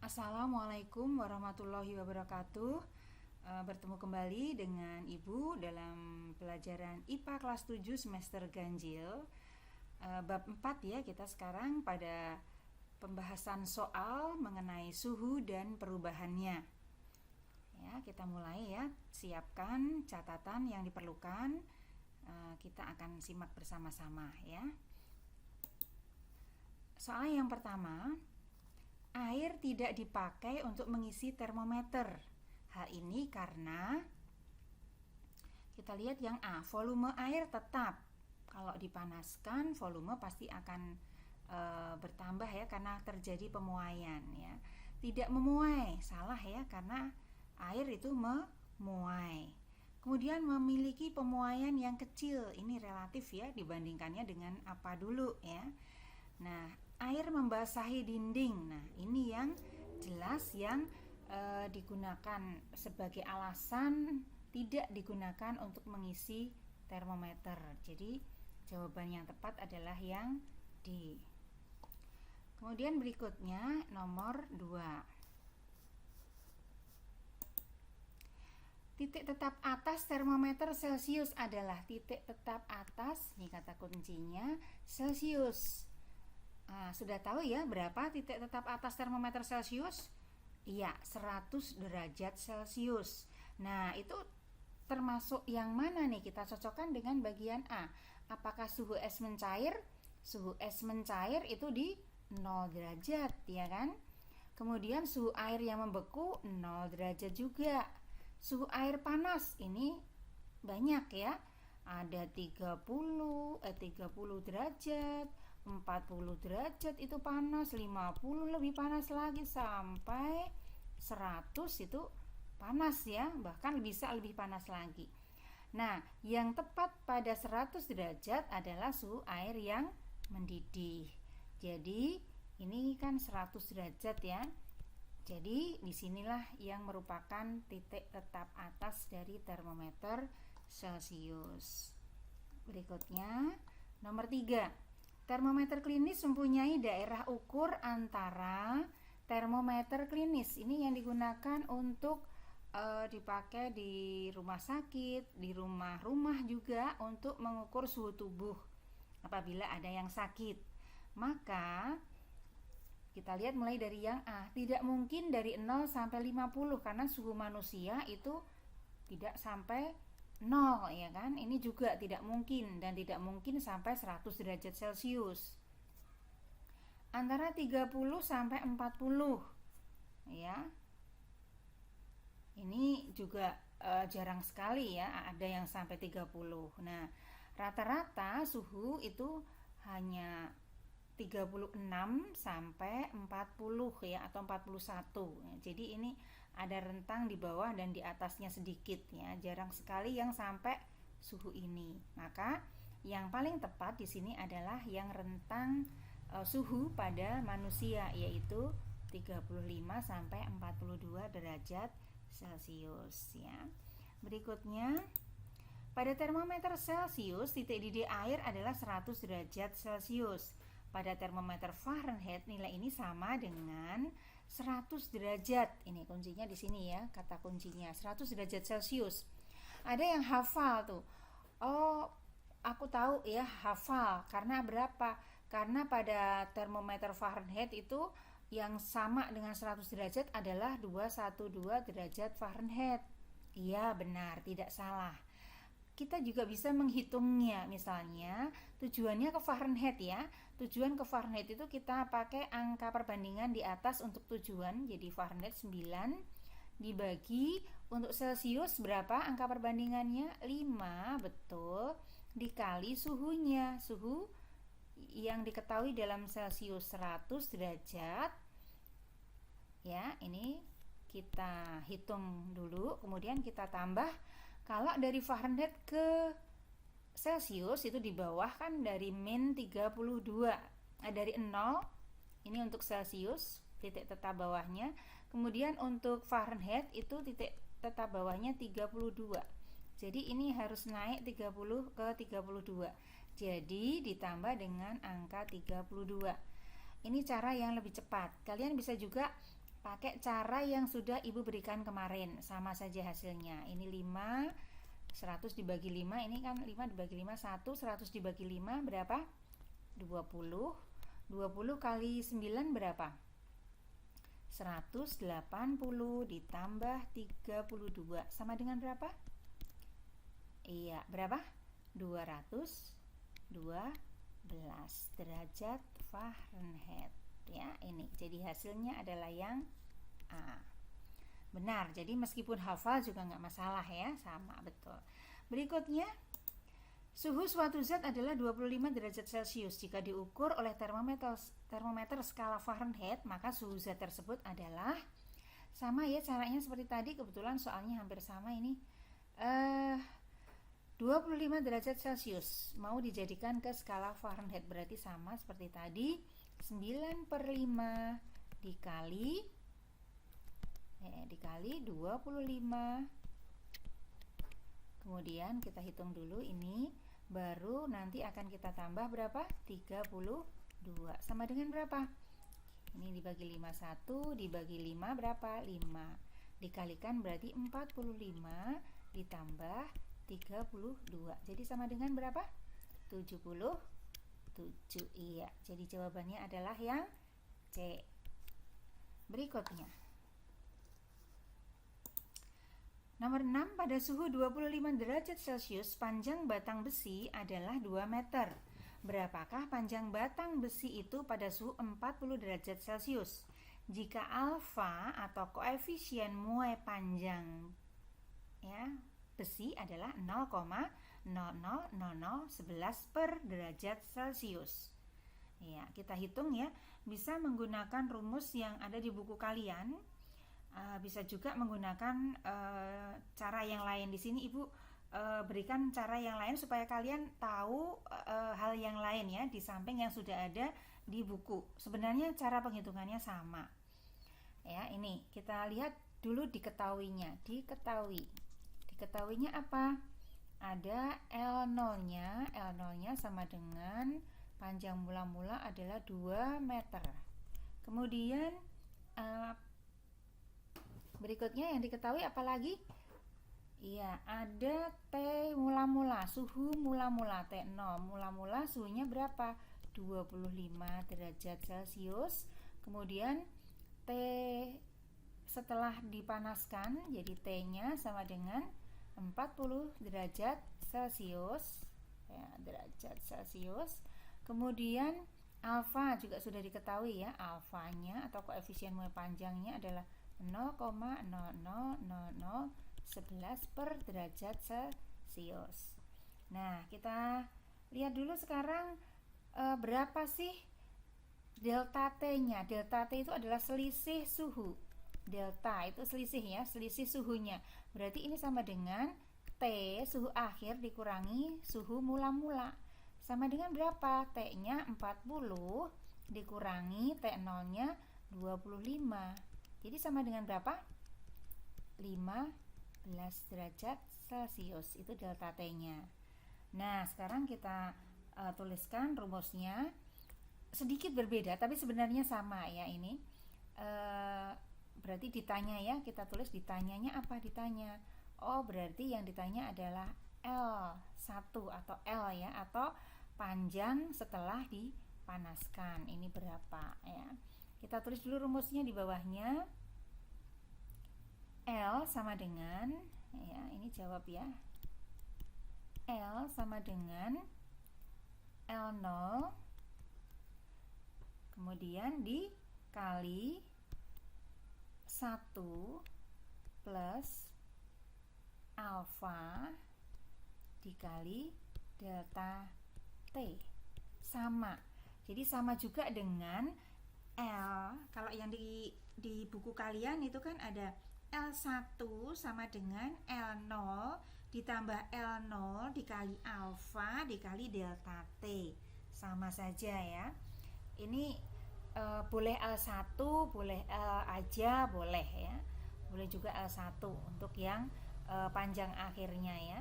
Assalamualaikum warahmatullahi wabarakatuh. Bertemu kembali dengan Ibu dalam pelajaran IPA kelas 7 semester ganjil, bab 4 ya. Kita sekarang pada pembahasan soal mengenai suhu dan perubahannya. Ya, kita mulai ya. Siapkan catatan yang diperlukan. Kita akan simak bersama-sama ya. Soal yang pertama, air tidak dipakai untuk mengisi termometer. Hal ini karena kita lihat yang A, volume air tetap. Kalau dipanaskan, volume pasti akan bertambah ya, karena terjadi pemuaian ya. Tidak memuai, salah ya, karena air itu memuai. Kemudian memiliki pemuaian yang kecil, ini relatif ya, dibandingkannya dengan apa dulu ya. Nah, air membasahi dinding. Nah, ini yang jelas yang digunakan sebagai alasan tidak digunakan untuk mengisi termometer. Jadi, jawaban yang tepat adalah yang D. Kemudian berikutnya nomor 2. Titik tetap atas termometer Celcius adalah titik tetap atas, ini kata kuncinya, Celcius. Sudah tahu ya berapa titik tetap atas termometer Celcius? Iya, 100 derajat Celcius. Nah, itu termasuk yang mana nih? Kita cocokkan dengan bagian A. Apakah suhu es mencair? Suhu es mencair itu di 0 derajat, ya kan? Kemudian suhu air yang membeku 0 derajat juga. Suhu air panas ini banyak ya. Ada 30 derajat, 40 derajat itu panas, 50 lebih panas lagi, sampai 100 itu panas ya, bahkan bisa lebih panas lagi. Nah, yang tepat pada 100 derajat adalah suhu air yang mendidih. Jadi, ini kan 100 derajat ya. Jadi, disinilah yang merupakan titik tetap atas dari termometer Celcius. Berikutnya, nomor 3. Termometer klinis mempunyai daerah ukur antara termometer klinis. Ini yang digunakan untuk dipakai di rumah sakit, di rumah-rumah juga untuk mengukur suhu tubuh apabila ada yang sakit. Maka kita lihat mulai dari yang A, tidak mungkin dari 0 sampai 50 karena suhu manusia itu tidak sampai 0 ya kan. Ini juga tidak mungkin, dan tidak mungkin sampai 100 derajat Celcius. Antara 30 sampai 40 ya. Ini juga jarang sekali ya, ada yang sampai 30. Nah, rata-rata suhu itu hanya 36 sampai 40 ya, atau 41 ya. Jadi ini ada rentang di bawah dan di atasnya sedikit ya, jarang sekali yang sampai suhu ini. Maka yang paling tepat di sini adalah yang rentang suhu pada manusia, yaitu 35 sampai 42 derajat Celcius ya. Berikutnya, pada termometer Celcius, titik didih air adalah 100 derajat Celcius. Pada termometer Fahrenheit, nilai ini sama dengan 100 derajat. Ini kuncinya di sini ya, kata kuncinya 100 derajat Celcius. Ada yang hafal tuh. Oh, aku tahu ya, hafal. Karena berapa? Karena pada termometer Fahrenheit itu yang sama dengan 100 derajat adalah 212 derajat Fahrenheit. Iya, benar, tidak salah. Kita juga bisa menghitungnya, misalnya tujuannya ke Fahrenheit ya. Tujuan ke Fahrenheit itu kita pakai angka perbandingan di atas untuk tujuan, jadi Fahrenheit 9 dibagi untuk Celcius berapa angka perbandingannya? 5, betul, dikali suhunya. Suhu yang diketahui dalam Celcius 100 derajat ya, ini kita hitung dulu, kemudian kita tambah. Kalau dari Fahrenheit ke Celcius itu di bawah kan dari min 32. Dari 0, ini untuk Celcius, titik tetap bawahnya. Kemudian untuk Fahrenheit itu titik tetap bawahnya 32. Jadi ini harus naik 30 ke 32. Jadi ditambah dengan angka 32. Ini cara yang lebih cepat. Kalian bisa juga pakai cara yang sudah Ibu berikan kemarin, sama saja hasilnya. Ini 5, 100 dibagi 5, ini kan 5 dibagi 5, 1, 100 dibagi 5 berapa? 20. 20 kali 9 berapa? 180 ditambah 32 sama dengan berapa? Iya, berapa? 212 derajat Fahrenheit. Ya, ini. Jadi hasilnya adalah yang A. Benar. Jadi meskipun hafal juga nggak masalah ya, sama betul. Berikutnya, suhu suatu zat adalah 25 derajat Celcius. Jika diukur oleh termometer skala Fahrenheit, maka suhu zat tersebut adalah sama ya caranya seperti tadi. Kebetulan soalnya hampir sama ini. 25 derajat Celcius mau dijadikan ke skala Fahrenheit, berarti sama seperti tadi. 9/5 dikali 25. Kemudian kita hitung dulu ini, baru nanti akan kita tambah berapa? 32 sama dengan berapa? Ini dibagi 5, 1 dibagi 5 berapa? 5 dikalikan berarti 45 ditambah 32, jadi sama dengan berapa? 77. Iya, jadi jawabannya adalah yang C. Berikutnya, nomor 6, pada suhu 25 derajat Celcius panjang batang besi adalah 2 meter. Berapakah panjang batang besi itu pada suhu 40 derajat Celcius? Jika alfa atau koefisien muai panjang ya besi adalah 0,000011 per derajat Celcius. Ya, kita hitung ya, bisa menggunakan rumus yang ada di buku kalian. Bisa juga menggunakan cara yang lain. Di sini Ibu berikan cara yang lain supaya kalian tahu hal yang lain ya, di samping yang sudah ada di buku. Sebenarnya cara penghitungannya sama. Ya, ini kita lihat dulu diketahuinya. Diketahuinya apa? Ada L0-nya. L0-nya sama dengan panjang mula-mula adalah 2 meter. Kemudian berikutnya yang diketahui apa lagi? Iya, ada T mula-mula, suhu mula-mula T0. Mula-mula suhunya berapa? 25 derajat Celcius. Kemudian T setelah dipanaskan, jadi T-nya sama dengan 40 derajat Celcius ya, derajat Celcius. Kemudian alfa juga sudah diketahui ya, alfanya atau koefisien muai panjangnya adalah 0,000011 per derajat Celcius. Nah, kita lihat dulu sekarang berapa sih delta T-nya. Delta T itu adalah selisih suhu. Delta itu selisih ya, selisih suhunya. Berarti ini sama dengan T suhu akhir dikurangi suhu mula-mula. Sama dengan berapa? T-nya 40 dikurangi T0-nya 25. Jadi sama dengan berapa? 15 derajat Celcius. Itu delta T-nya. Nah, sekarang kita tuliskan rumusnya. Sedikit berbeda, tapi sebenarnya sama ya ini. Berarti ditanya ya, kita tulis ditanyanya apa? Ditanya. Oh, berarti yang ditanya adalah L1 atau L ya, atau panjang setelah dipanaskan. Ini berapa ya? Kita tulis dulu rumusnya di bawahnya. L sama dengan ya, ini jawab ya. L sama dengan L0 kemudian dikali 1 plus alfa dikali delta T sama. Jadi sama juga dengan L. Kalau yang di buku kalian itu kan ada L1 sama dengan L0 ditambah L0 dikali alfa dikali delta T. Sama saja ya. Ini boleh L1, boleh L aja, boleh ya. Boleh juga L1 untuk yang panjang akhirnya ya.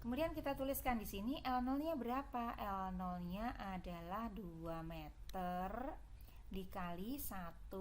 Kemudian kita tuliskan di sini L0-nya berapa? L0-nya adalah 2 meter dikali 1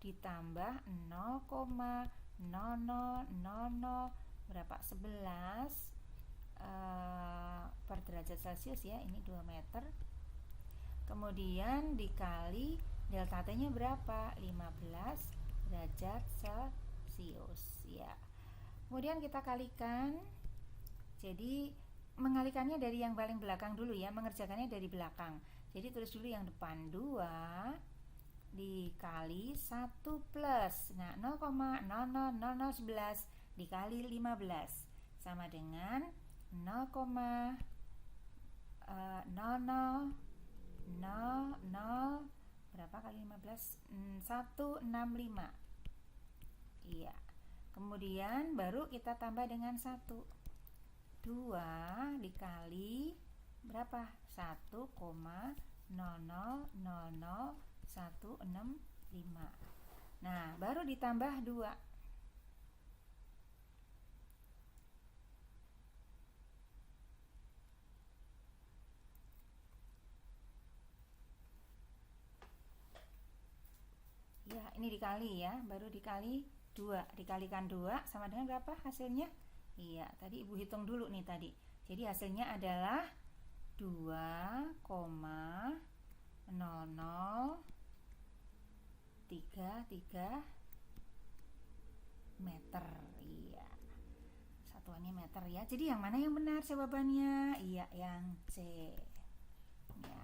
ditambah 0,0000 berapa? 11 per derajat Celcius ya, ini 2 meter. Kemudian dikali delta T-nya berapa? 15 derajat Celcius ya. Kemudian kita kalikan. Jadi mengalikannya dari yang paling belakang dulu ya, mengerjakannya dari belakang. Jadi tulis dulu yang depan, 2 dikali 1 plus, nah 0,000011 dikali 15 sama dengan 0,0000 berapa kali 15? 165. Iya. Kemudian baru kita tambah dengan 1. 2 dikali berapa? 1,000165. Nah, baru ditambah 2. Ya, ini dikali ya, baru dikali 2. Dikalikan 2 sama dengan berapa hasilnya? Iya, tadi Ibu hitung dulu nih tadi. Jadi hasilnya adalah 2,0033 meter. Iya. Satuannya meter ya. Jadi yang mana yang benar jawabannya? Iya, yang C. Ya.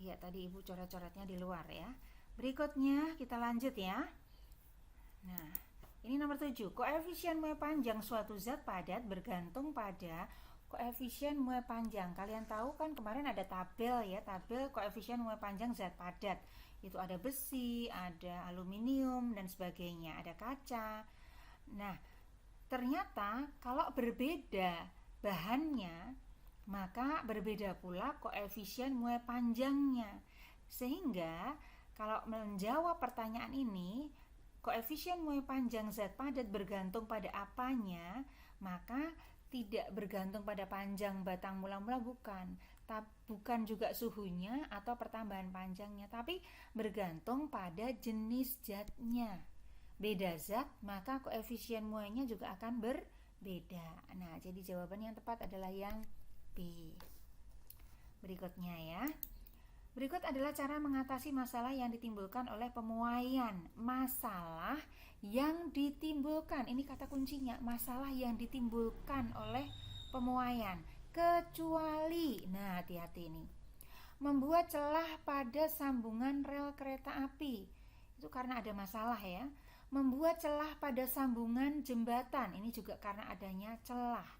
Iya, tadi Ibu coret-coretnya di luar ya. Berikutnya kita lanjut ya. Nah, ini nomor 7. Koefisien muai panjang suatu zat padat bergantung pada koefisien muai panjang. Kalian tahu kan kemarin ada tabel ya, tabel koefisien muai panjang zat padat. Itu ada besi, ada aluminium dan sebagainya, ada kaca. Nah, ternyata kalau berbeda bahannya, maka berbeda pula koefisien muai panjangnya. Sehingga kalau menjawab pertanyaan ini, koefisien muai panjang zat padat bergantung pada apanya, maka tidak bergantung pada panjang batang mula-mula, bukan juga suhunya atau pertambahan panjangnya, tapi bergantung pada jenis zatnya. Beda zat, maka koefisien muainya juga akan berbeda. Nah, jadi jawaban yang tepat adalah yang B. Berikutnya ya. Berikut adalah cara mengatasi masalah yang ditimbulkan oleh pemuaian. Masalah yang ditimbulkan, ini kata kuncinya, masalah yang ditimbulkan oleh pemuaian. Kecuali, nah hati-hati nih, membuat celah pada sambungan rel kereta api. Itu karena ada masalah ya. Membuat celah pada sambungan jembatan, ini juga karena adanya celah.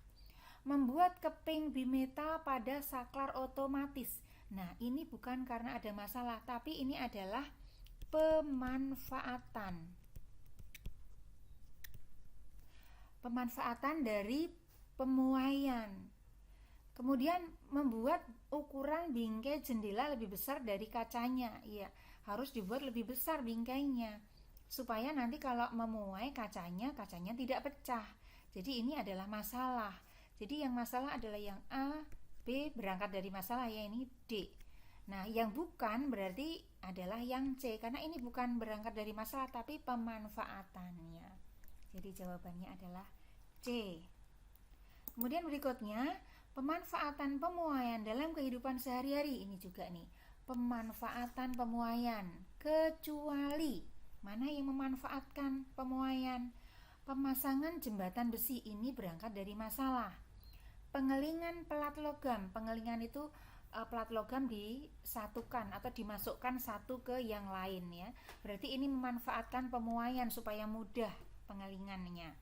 Membuat keping bimetal pada saklar otomatis. Nah, ini bukan karena ada masalah, tapi ini adalah pemanfaatan. Pemanfaatan dari pemuaian. Kemudian membuat ukuran bingkai jendela lebih besar dari kacanya. Iya, harus dibuat lebih besar bingkainya supaya nanti kalau memuai kacanya tidak pecah. Jadi ini adalah masalah. Jadi yang masalah adalah yang A, B berangkat dari masalah ya, ini D. Nah, yang bukan berarti adalah yang C, karena ini bukan berangkat dari masalah tapi pemanfaatannya. Jadi jawabannya adalah C. Kemudian berikutnya, pemanfaatan pemuaian dalam kehidupan sehari-hari. Ini juga nih, pemanfaatan pemuaian. Kecuali, mana yang memanfaatkan pemuaian? Pemasangan jembatan besi ini berangkat dari masalah. Pengelingan pelat logam. Pengelingan itu pelat logam disatukan atau dimasukkan satu ke yang lain ya. Berarti ini memanfaatkan pemuaian supaya mudah pengelingannya.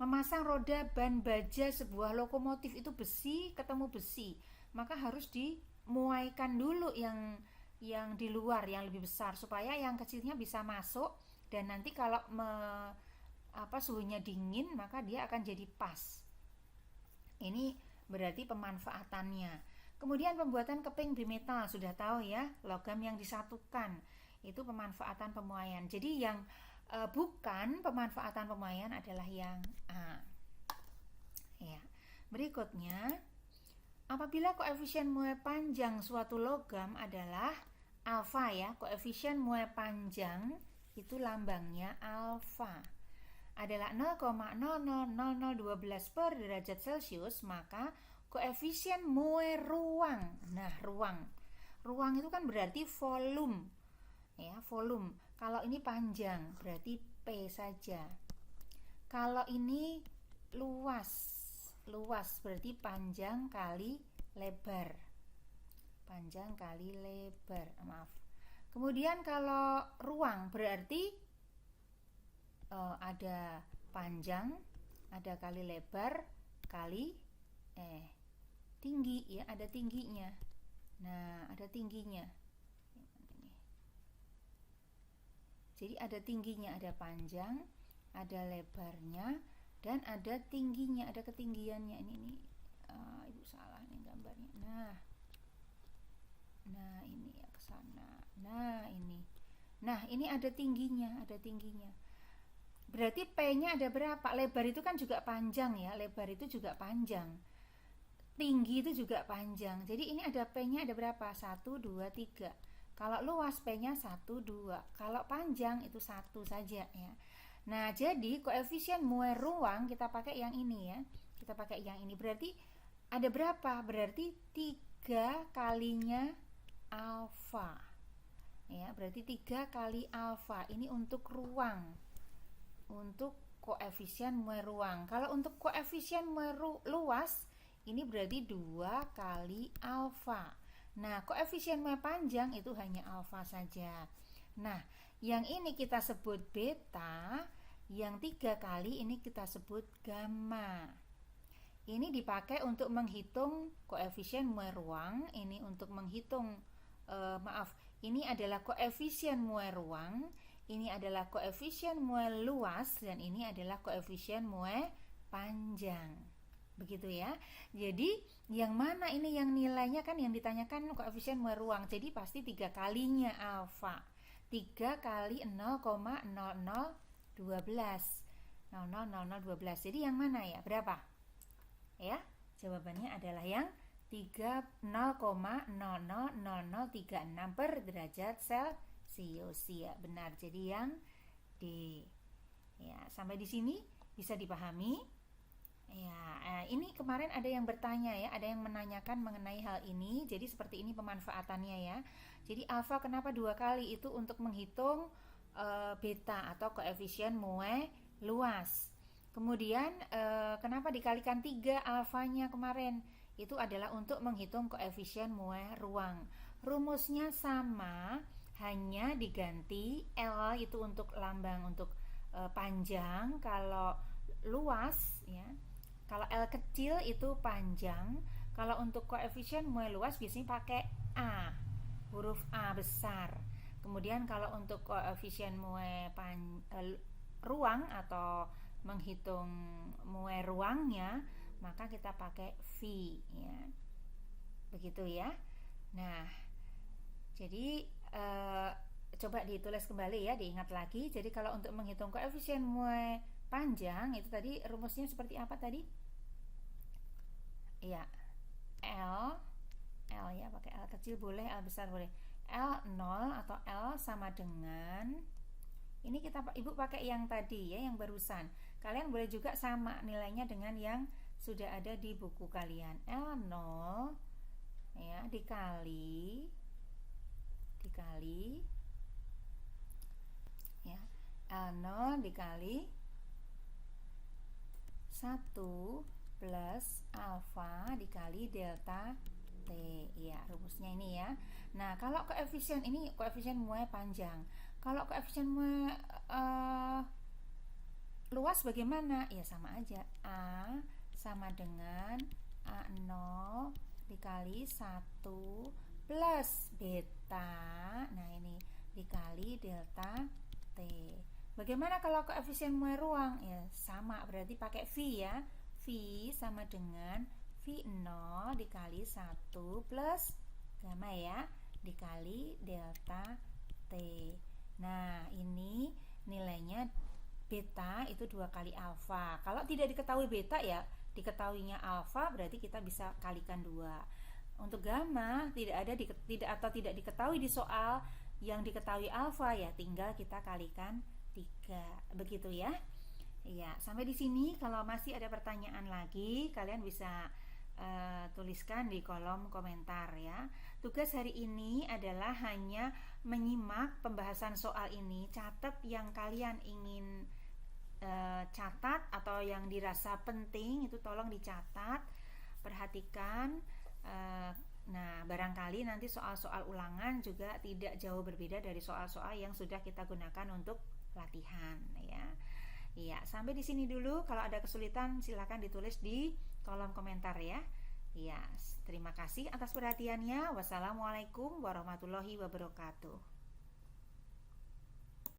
Memasang roda ban baja sebuah lokomotif, itu besi ketemu besi, maka harus dimuaikan dulu yang di luar yang lebih besar supaya yang kecilnya bisa masuk, dan nanti kalau suhunya dingin maka dia akan jadi pas. Ini berarti pemanfaatannya. Kemudian pembuatan keping bimetal, sudah tahu ya, logam yang disatukan. Itu pemanfaatan pemuaian. Jadi yang bukan pemanfaatan pemuaian adalah yang A. Ya. Berikutnya, apabila koefisien muai panjang suatu logam adalah alfa ya, koefisien muai panjang itu lambangnya alfa adalah 0,000012 per derajat Celcius, maka koefisien Moe ruang. Nah, ruang itu kan berarti volume. Ya, volume. Kalau ini panjang berarti P saja. Kalau ini luas berarti panjang kali lebar. Panjang kali lebar, maaf. Kemudian kalau ruang berarti ada panjang, ada kali lebar, kali tinggi ya, ada tingginya. Nah, ada tingginya. Jadi ada tingginya, ada panjang, ada lebarnya, dan ada tingginya, ada ketinggiannya. Ini Ibu salah nih gambarnya. Nah ini ya ke sana. Nah ini ada tingginya, Berarti P-nya ada berapa? Lebar itu kan juga panjang ya, lebar itu juga panjang. Tinggi itu juga panjang. Jadi ini ada P-nya ada berapa? 1, 2, 3. Kalau luas P-nya 1, 2. Kalau panjang itu 1 saja ya. Nah, jadi koefisien Moe ruang kita pakai yang ini ya. Kita pakai yang ini. Berarti ada berapa? Berarti 3 kalinya alfa. Ya, berarti 3 kali alfa. Ini untuk ruang. Untuk koefisien Moe ruang. Kalau untuk koefisien Moe luas, ini berarti 2 kali alfa. Nah, koefisien Moe panjang itu hanya alfa saja. Nah, yang ini kita sebut beta, yang 3 kali ini kita sebut gamma. Ini dipakai untuk menghitung koefisien Moe ruang, ini untuk menghitung ini adalah koefisien Moe ruang, ini adalah koefisien Moe luas, dan ini adalah koefisien Moe panjang. Begitu ya. Jadi yang mana ini yang nilainya kan yang ditanyakan koefisien Moe ruang. Jadi pasti 3 kalinya alfa. 3 kali 0,0012. Jadi yang mana ya? Berapa? Ya, jawabannya adalah yang 0,000036 per derajat Celcius. Ya, benar. Jadi yang D. Ya, sampai di sini bisa dipahami? Ya, ini kemarin ada yang bertanya ya, ada yang menanyakan mengenai hal ini. Jadi seperti ini pemanfaatannya ya. Jadi alfa kenapa 2 kali? Itu untuk menghitung beta atau koefisien Moe luas. Kemudian kenapa dikalikan 3 alfanya kemarin? Itu adalah untuk menghitung koefisien Moe ruang. Rumusnya sama, hanya diganti L itu untuk lambang untuk panjang. Kalau luas ya, kalau L kecil itu panjang. Kalau untuk koefisien Moe luas biasanya pakai A, huruf A besar. Kemudian kalau untuk koefisien Moe ruang atau menghitung Moe ruangnya, maka kita pakai V ya. Begitu ya. Nah, jadi coba ditulis kembali ya, diingat lagi. Jadi kalau untuk menghitung koefisien Moe panjang itu tadi rumusnya seperti apa tadi? Iya, L ya, pakai L kecil boleh, L besar boleh. L0 atau L sama dengan ini Ibu pakai yang tadi ya, yang barusan. Kalian boleh juga sama nilainya dengan yang sudah ada di buku kalian. L0 ya dikali ya, L0 dikali 1 plus alfa dikali delta T. Ya, rumusnya ini ya. Nah, kalau koefisien ini koefisien Moe panjang. Kalau koefisien Moe luas bagaimana? Ya sama aja. A sama dengan A0 dikali 1 plus beta. Nah, ini dikali delta T. Bagaimana kalau koefisien Moe ruang? Ya sama, berarti pakai V ya. V sama dengan V0 dikali 1 plus gamma ya, dikali delta T. Nah, ini nilainya beta itu 2 kali alfa. Kalau tidak diketahui beta ya, diketahuinya alfa, berarti kita bisa kalikan 2. Untuk gamma tidak diketahui di soal, yang diketahui alfa ya tinggal kita kalikan 3. Begitu ya. Iya, sampai di sini kalau masih ada pertanyaan lagi, kalian bisa tuliskan di kolom komentar ya. Tugas hari ini adalah hanya menyimak pembahasan soal ini, catat yang kalian ingin catat atau yang dirasa penting itu tolong dicatat, perhatikan. Nah, barangkali nanti soal-soal ulangan juga tidak jauh berbeda dari soal-soal yang sudah kita gunakan untuk latihan ya. Iya, sampai di sini dulu. Kalau ada kesulitan silakan ditulis di kolom komentar ya. Iya, terima kasih atas perhatiannya. Wassalamualaikum warahmatullahi wabarakatuh.